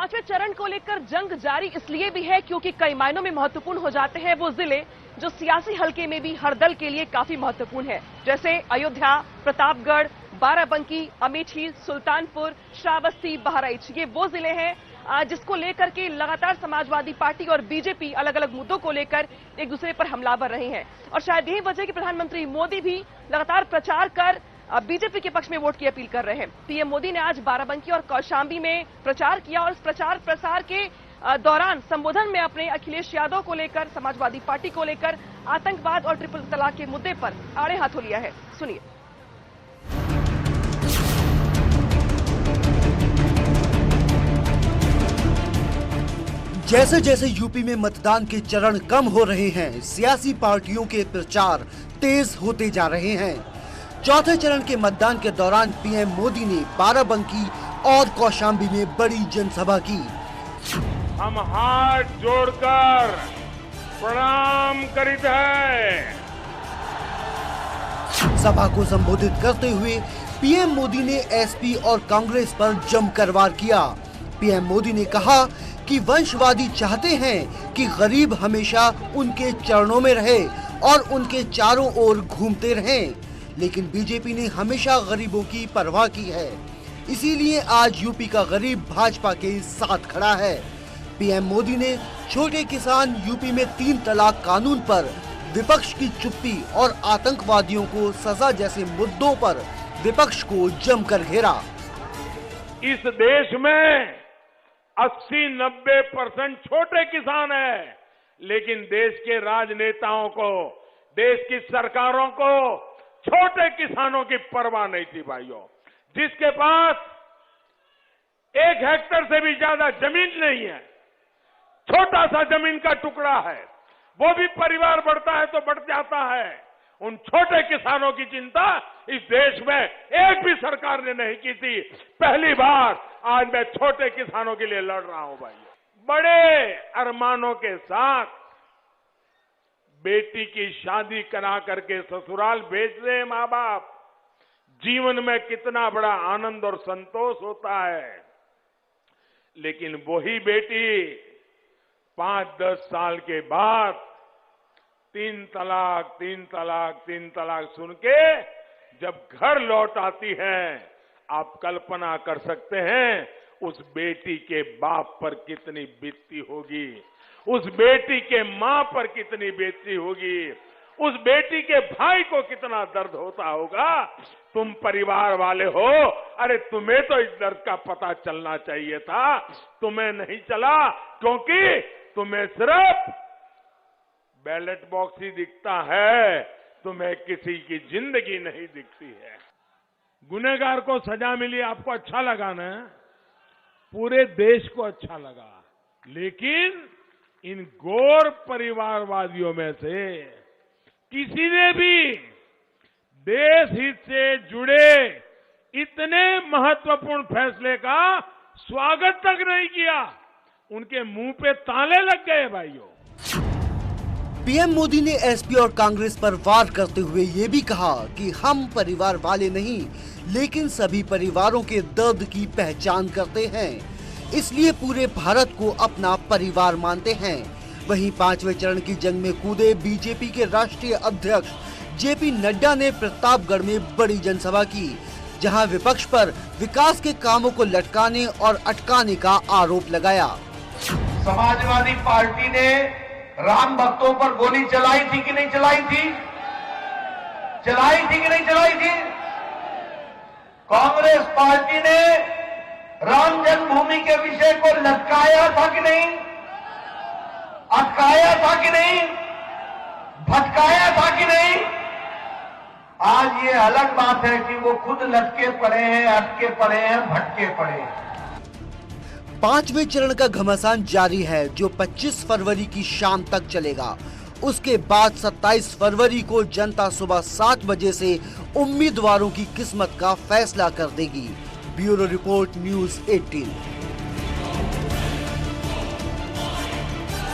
पांचवें चरण को लेकर जंग जारी इसलिए भी है क्योंकि कई मायनों में महत्वपूर्ण हो जाते हैं वो जिले जो सियासी हलके में भी हर दल के लिए काफी महत्वपूर्ण है, जैसे अयोध्या, प्रतापगढ़, बाराबंकी, अमेठी, सुल्तानपुर, श्रावस्ती, बहराइच। ये वो जिले हैं जिसको लेकर के लगातार समाजवादी पार्टी और बीजेपी अलग अलग मुद्दों को लेकर एक दूसरे पर हमलावर रहे हैं और शायद यही वजह कि प्रधानमंत्री मोदी भी लगातार प्रचार कर बीजेपी के पक्ष में वोट की अपील कर रहे हैं। पीएम मोदी ने आज बाराबंकी और कौशाम्बी में प्रचार किया और इस प्रचार प्रसार के दौरान संबोधन में अपने अखिलेश यादव को लेकर, समाजवादी पार्टी को लेकर, आतंकवाद और ट्रिपल तलाक के मुद्दे पर आड़े हाथों लिया है। सुनिए। जैसे जैसे यूपी में मतदान के चरण कम हो रहे हैं, सियासी पार्टियों के प्रचार तेज होते जा रहे हैं। चौथे चरण के मतदान के दौरान पीएम मोदी ने बाराबंकी और कौशाम्बी में बड़ी जनसभा की। हम हाथ जोड़कर प्रणाम करित है। सभा को संबोधित करते हुए पीएम मोदी ने एसपी और कांग्रेस पर जमकर वार किया। पीएम मोदी ने कहा कि वंशवादी चाहते हैं कि गरीब हमेशा उनके चरणों में रहे और उनके चारों ओर घूमते रहें, लेकिन बीजेपी ने हमेशा गरीबों की परवाह की है, इसीलिए आज यूपी का गरीब भाजपा के साथ खड़ा है। पीएम मोदी ने छोटे किसान यूपी में 3 तलाक कानून पर, विपक्ष की चुप्पी और आतंकवादियों को सजा जैसे मुद्दों पर विपक्ष को जमकर घेरा। इस देश में 80-90% छोटे किसान हैं, लेकिन देश के राजनेताओं को, देश की सरकारों को छोटे किसानों की परवाह नहीं थी। भाइयों, जिसके पास 1 हेक्टेयर से भी ज्यादा जमीन नहीं है, छोटा सा जमीन का टुकड़ा है, वो भी परिवार बढ़ता है तो बढ़ जाता है। उन छोटे किसानों की चिंता इस देश में एक भी सरकार ने नहीं की थी। पहली बार आज मैं छोटे किसानों के लिए लड़ रहा हूं। भाइयों, बड़े अरमानों के साथ बेटी की शादी करा करके ससुराल भेज रहे माँ बाप, जीवन में कितना बड़ा आनंद और संतोष होता है। लेकिन वही बेटी 5-10 साल के बाद 3 तलाक सुन के जब घर लौट आती है, आप कल्पना कर सकते हैं उस बेटी के बाप पर कितनी बीतती होगी, उस बेटी के मां पर कितनी बीतती होगी, उस बेटी के भाई को कितना दर्द होता होगा। तुम परिवार वाले हो, अरे तुम्हें तो इस दर्द का पता चलना चाहिए था, तुम्हें नहीं चला क्योंकि तुम्हें सिर्फ बैलेट बॉक्स ही दिखता है, तुम्हें किसी की जिंदगी नहीं दिखती है। गुनहगार को सजा मिली, आपको अच्छा लगा ना, पूरे देश को अच्छा लगा, लेकिन इन गौर परिवारवादियों में से किसी ने भी देश हित से जुड़े इतने महत्वपूर्ण फैसले का स्वागत तक नहीं किया। उनके मुंह पे ताले लग गए। भाइयों, पीएम मोदी ने एसपी और कांग्रेस पर वार करते हुए ये भी कहा कि हम परिवार वाले नहीं, लेकिन सभी परिवारों के दर्द की पहचान करते हैं, इसलिए पूरे भारत को अपना परिवार मानते हैं। वहीं 5वें चरण की जंग में कूदे बीजेपी के राष्ट्रीय अध्यक्ष जेपी नड्डा ने प्रतापगढ़ में बड़ी जनसभा की, जहां विपक्ष पर विकास के कामों को लटकाने और अटकाने का आरोप लगाया। समाजवादी पार्टी ने राम भक्तों पर गोली चलाई थी कि नहीं चलाई थी? चलाई थी कि नहीं चलाई थी? कांग्रेस पार्टी ने राम जन्मभूमि के विषय को लटकाया था कि नहीं? अटकाया था कि नहीं? भटकाया था कि नहीं? आज ये अलग बात है कि वो खुद लटके पड़े हैं, अटके पड़े हैं, भटके पड़े हैं। 5वें चरण का घमासान जारी है, जो 25 फरवरी की शाम तक चलेगा। उसके बाद 27 फरवरी को जनता सुबह 7 बजे से उम्मीदवारों की किस्मत का फैसला कर देगी। Bureau report, news 18।